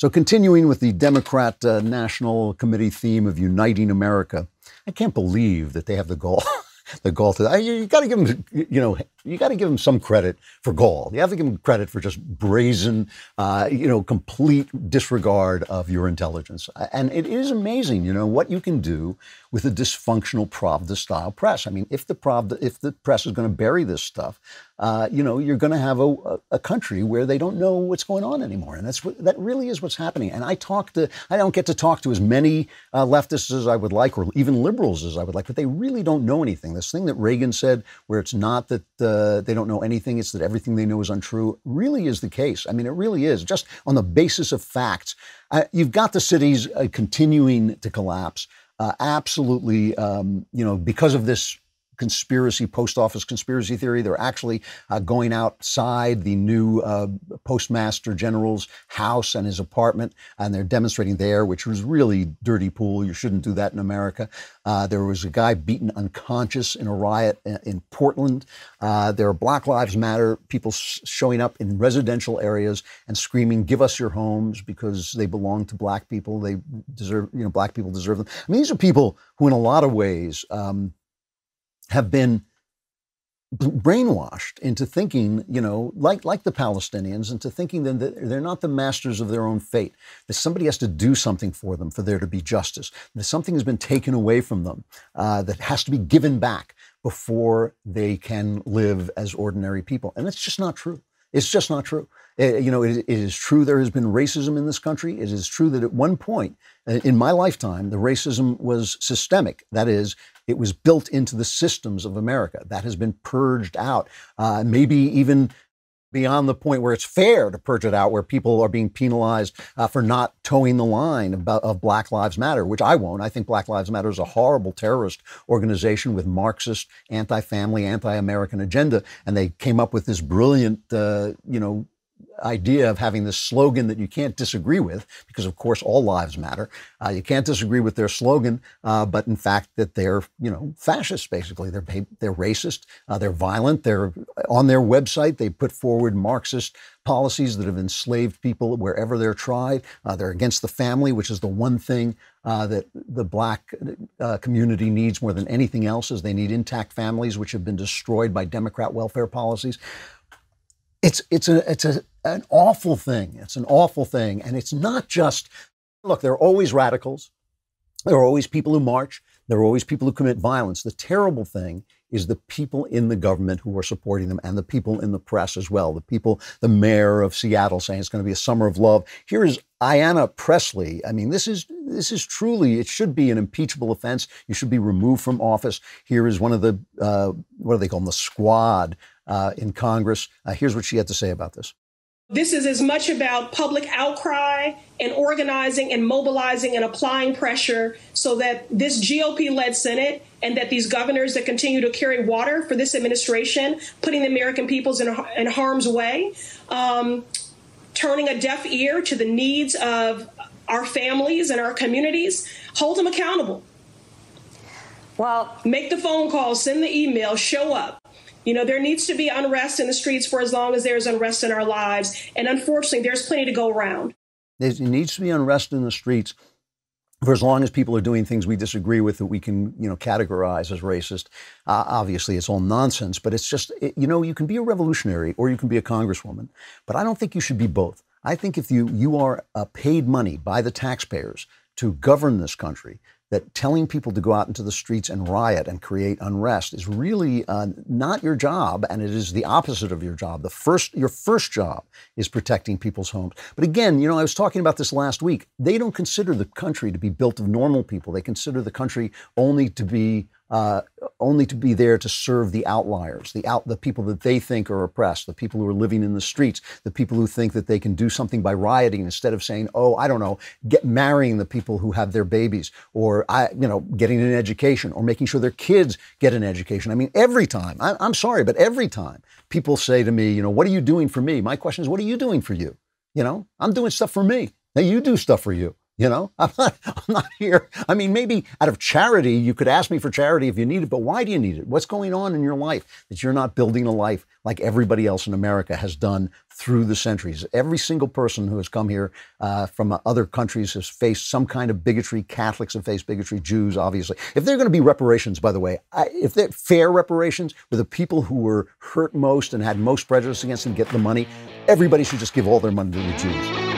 So continuing with the Democrat National Committee theme of uniting America, I can't believe that they have the gall, the gall to. You got to give them, you got to give them some credit for gall. You have to give them credit for just brazen, complete disregard of your intelligence. And it is amazing, what you can do with a dysfunctional Pravda-style press. I mean, if the press is going to bury this stuff, you're going to have a country where they don't know what's going on anymore. And that really is what's happening. And I don't get to talk to as many leftists as I would like, or even liberals as I would like, but they really don't know anything. This thing that Reagan said, where it's not that they don't know anything, it's that everything they know is untrue, really is the case. I mean, it really is. Just on the basis of facts, you've got the cities continuing to collapse. Absolutely, because of this post office conspiracy theory, they're actually going outside the new postmaster general's house and his apartment, and they're demonstrating there, which was really dirty pool. You shouldn't do that in America. There was a guy beaten unconscious in a riot in Portland. There are Black Lives Matter people showing up in residential areas and screaming, "Give us your homes," because they belong to black people. They deserve, black people deserve them. I mean, these are people who, in a lot of ways, have been brainwashed into thinking, like the Palestinians, into thinking that they're not the masters of their own fate, that somebody has to do something for them for there to be justice, that something has been taken away from them that has to be given back before they can live as ordinary people. And it's just not true. It's just not true. It is true there has been racism in this country. It is true that at one point in my lifetime, the racism was systemic. That is, it was built into the systems of America. That has been purged out, maybe even beyond the point where it's fair to purge it out, where people are being penalized for not towing the line of Black Lives Matter, which I won't. I think Black Lives Matter is a horrible terrorist organization with Marxist, anti-family, anti-American agenda. And they came up with this brilliant, idea of having this slogan that you can't disagree with, because of course all lives matter. You can't disagree with their slogan, but in fact that they're, fascists basically. They're racist, they're violent. They're on their website. They put forward Marxist policies that have enslaved people wherever they're tried. They're against the family, which is the one thing that the black community needs more than anything else. Is they need intact families, which have been destroyed by Democrat welfare policies. It's an awful thing. It's an awful thing. And it's not just, look, there are always radicals. There are always people who march. There are always people who commit violence. The terrible thing is the people in the government who are supporting them, and the people in the press as well. The mayor of Seattle saying it's going to be a summer of love. Here is Ayanna Pressley. I mean, this is truly, it should be an impeachable offense. You should be removed from office. Here is one of the, what do they call them, the squad in Congress. Here's what she had to say about this. This is as much about public outcry and organizing and mobilizing and applying pressure so that this GOP-led Senate and that these governors that continue to carry water for this administration, putting the American peoples in harm's way, turning a deaf ear to the needs of our families and our communities, hold them accountable. Well, make the phone call, send the email, show up. There needs to be unrest in the streets for as long as there's unrest in our lives. And unfortunately, there's plenty to go around. There needs to be unrest in the streets for as long as people are doing things we disagree with that we can, categorize as racist. Obviously, it's all nonsense, but it's just, you can be a revolutionary or you can be a congresswoman, but I don't think you should be both. I think if you are paid money by the taxpayers to govern this country, that telling people to go out into the streets and riot and create unrest is really not your job, and it is the opposite of your job. Your first job is protecting people's homes. But again, I was talking about this last week. They don't consider the country to be built of normal people. They consider the country only to be there to serve the outliers, the people that they think are oppressed, the people who are living in the streets, the people who think that they can do something by rioting instead of saying, marrying the people who have their babies, or getting an education, or making sure their kids get an education. I mean, every time, I'm sorry, but every time people say to me, what are you doing for me? My question is, what are you doing for you? I'm doing stuff for me. Now you do stuff for you. I'm not here. I mean, maybe out of charity, you could ask me for charity if you need it, but why do you need it? What's going on in your life that you're not building a life like everybody else in America has done through the centuries? Every single person who has come here from other countries has faced some kind of bigotry. Catholics have faced bigotry, Jews, obviously. If they're going to be reparations, by the way, if they're fair reparations, where the people who were hurt most and had most prejudice against them get the money, everybody should just give all their money to the Jews.